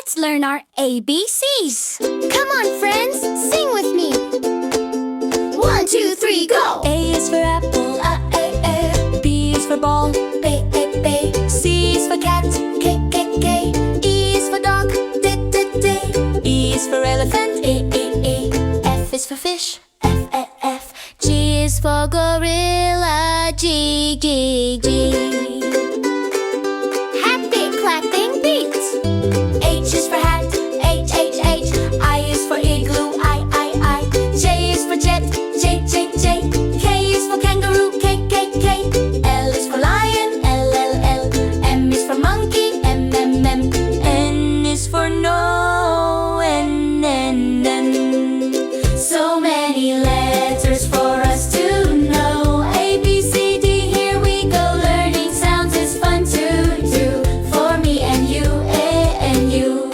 Let's learn our ABCs. Come on, friends, sing with me. 1, 2, 3, go! A is for apple, A. B is for ball, B. C is for cat, K. E is for dog, D. E is for elephant, E. F is for fish, F. G is for gorilla, G. Happy clapping beat. H is for hat, H. I is for igloo, I. J is for jet, J. K is for kangaroo, K. L is for lion, L. M is for monkey, M. N is for no, N. So many letters for us to know. A, B, C, D, here we go. Learning sounds is fun to do. For me and you, A and U.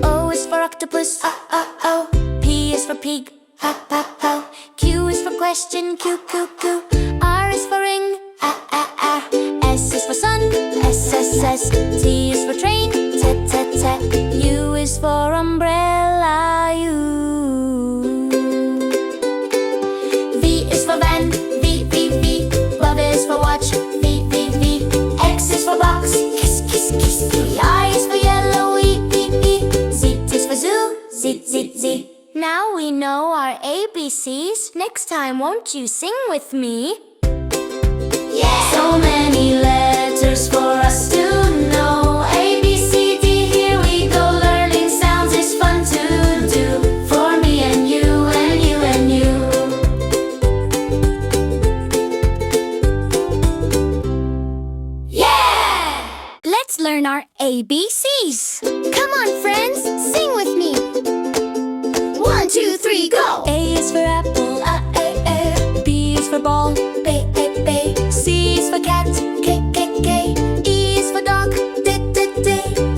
O is for octopus, O. P is for pig, P. Q is for question, Q. R is for ring, A. S is for sun, S. T is for train, T. U is for umbrella, U. V is for van, V. Love is for watch, V. X is for box, kiss. I is for yellow, E. Z is for zoo, Z. Now we know our ABCs. Next time, won't you sing with me? Yeah! So many letters for us to know. A, B, C, D, here we go. Learning sounds is fun to do. For me and you, and you, and you. Yeah! Let's learn our ABCs. Come on, friends, sing with me. 1, 2, 3, go! A is for apple, A. B is for ball, B. C is for cat, K. E is for dog, D.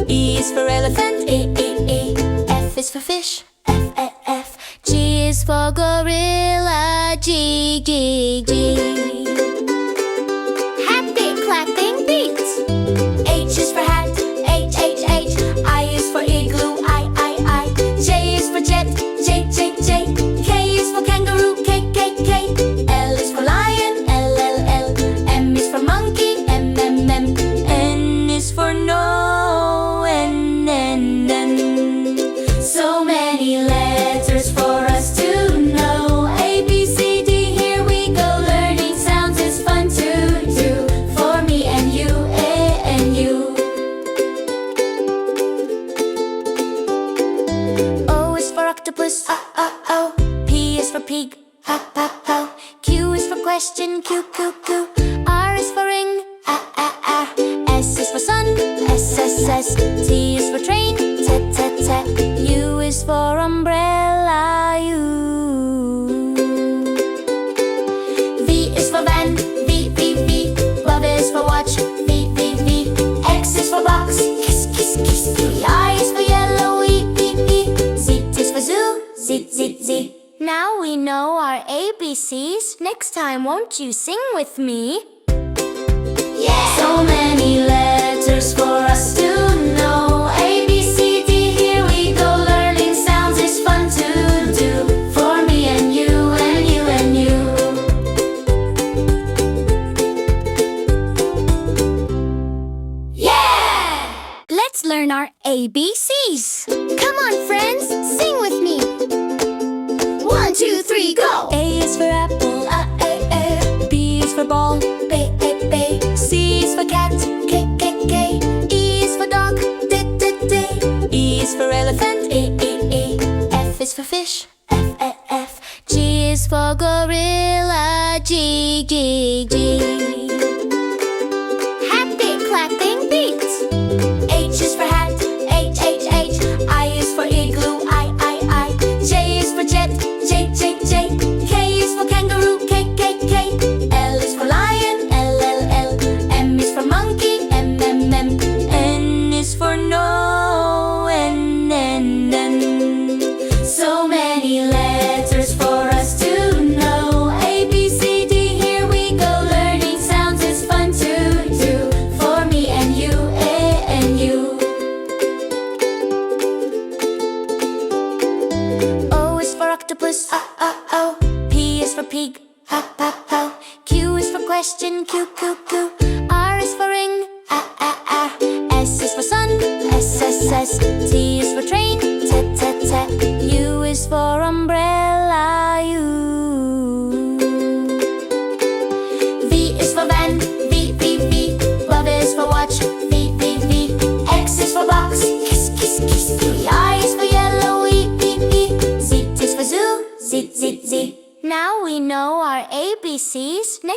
E is for elephant, E. F is for fish, F. G is for gorilla, G. Happy clapping beat. H is for hat, H. I is for igloo, I. J is for jet, J. K is for kangaroo, K. L is for lion, L. M is for monkey, M. N is for no, N. So many letters for us to know. A, B, C, D, here we go. Learning sounds is fun to do. For me and you, A and U. O is for octopus, O. P is for pig, P. Q is for question, Q. R is for ring, A. S is for sun, S. T is for train, T. U is for umbrella, U. V is for van, V. Love is for watch, V. X is for box, kiss. I is for yellow, E. Z is for zoo, Z. Now we know our ABCs. Next time, won't you sing with me? Yeah! So many letters for us to know. A, B, C, D, here we go. Learning sounds is fun to do. For me and you, and you, and you. Yeah! Let's learn our ABCs. Come on, friends, sing with me. 1, 2, 3, go! A is for apple, A. B is for ball, B. C is for cat, K. E is for dog, D. E is for elephant, E. F is for fish, F. G is for gorilla, G. Happy clapping beat. H is for hat, H. I is for igloo, I. J is for jet, J. K is for kangaroo, K. L is for lion, L. M is for monkey, M. N is for no, N. So many letters for us to know. A, B, C, D, here we go.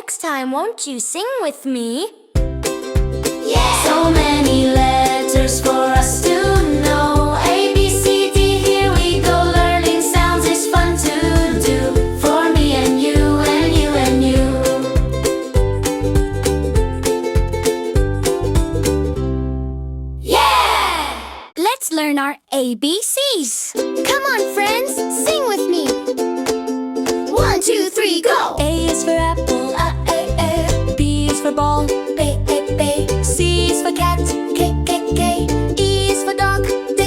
Next time, won't you sing with me? Yeah! So many letters for us to know. A, B, C, D, here we go. Learning sounds is fun to do. For me and you and you and you. Yeah! Let's learn our ABCs. Come on, friends, sing with me. 1, 2, 3, go! A is for apple, A. B is for ball, B. C is for cat, K. E is for dog, D.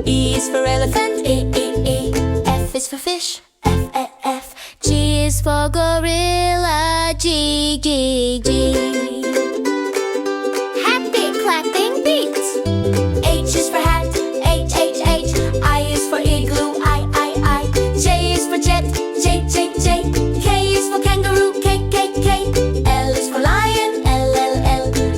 E is for elephant, E. F is for fish, F. G is for gorilla, G. Happy clapping beat. H is for hat, H. I is for igloo, I. J is for jet, J. K is for kangaroo, K. L is for lion, L.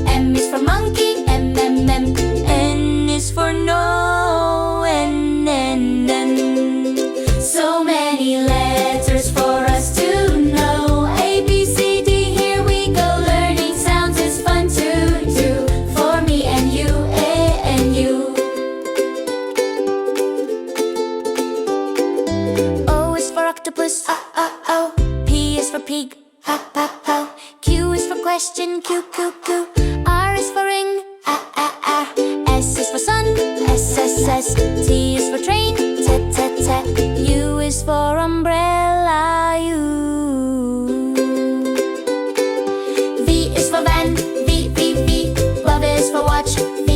M is for monkey, M. N is for no, N. So many letters for us to know. A, B, C, D, here we go. Learning sounds is fun to do. For me and you, A and you. O is for octopus, O. P is for pig, P. Q is for question, Q. R is for ring, A. S is for sun, S. T is for train, T. U is for umbrella, U. V is for van, V. Love is for watch, V.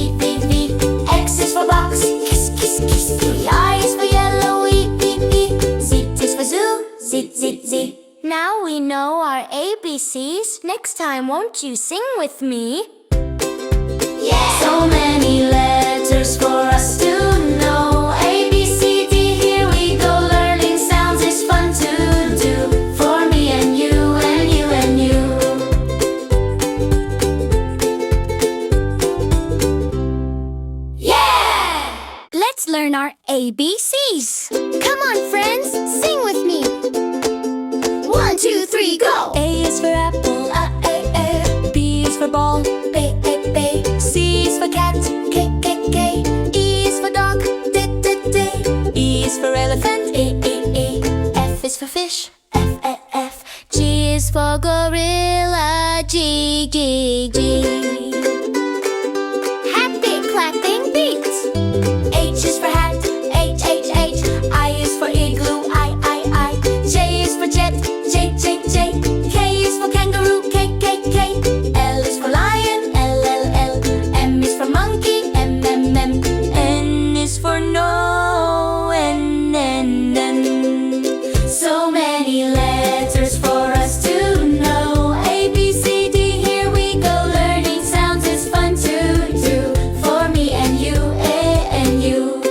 X is for box, kiss. I is for yellow, E. Z is for zoo, Z. Now we know our ABCs. Next time, won't you sing with me? Yeah! So many letters for us to know. A, B, C, D, here we go. Learning sounds is fun to do. For me and you and you and you. Yeah! Let's learn our ABCs. Come on, friends, sing with me. 1, 2, 3, go! A is for apple, A. B is for ball, B. C is for cat, K. E is for dog, D. E is for elephant, E. F is for fish, F. G is for gorilla, G. Happy clapping beat. H is for hat, H. I is for igloo, I. J is for jet, J. K is for kangaroo, K. L is for lion, L. M is for monkey, M. N is for no, N. So many letters for us to know. A, B, C, D, here we go. Learning sounds is fun to do. For me and you, A and you.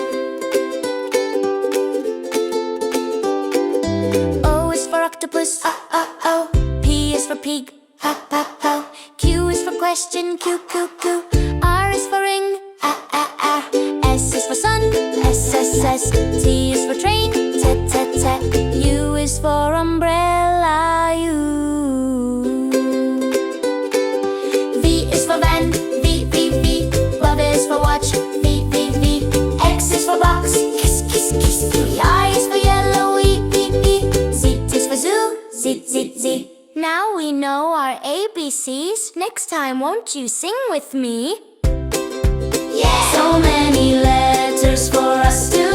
O is for octopus, O. P is for pig, P. Q is for question, Q. R is for ring, A. S is for sun, S. T is for train, T. U is for umbrella, U. V is for van, V. Love is for watch, V. X is for box, kiss. I is for yellow, E. Z is for zoo, Z. Now we know our ABCs. Next time, won't you sing with me? Yeah! So many letters for us to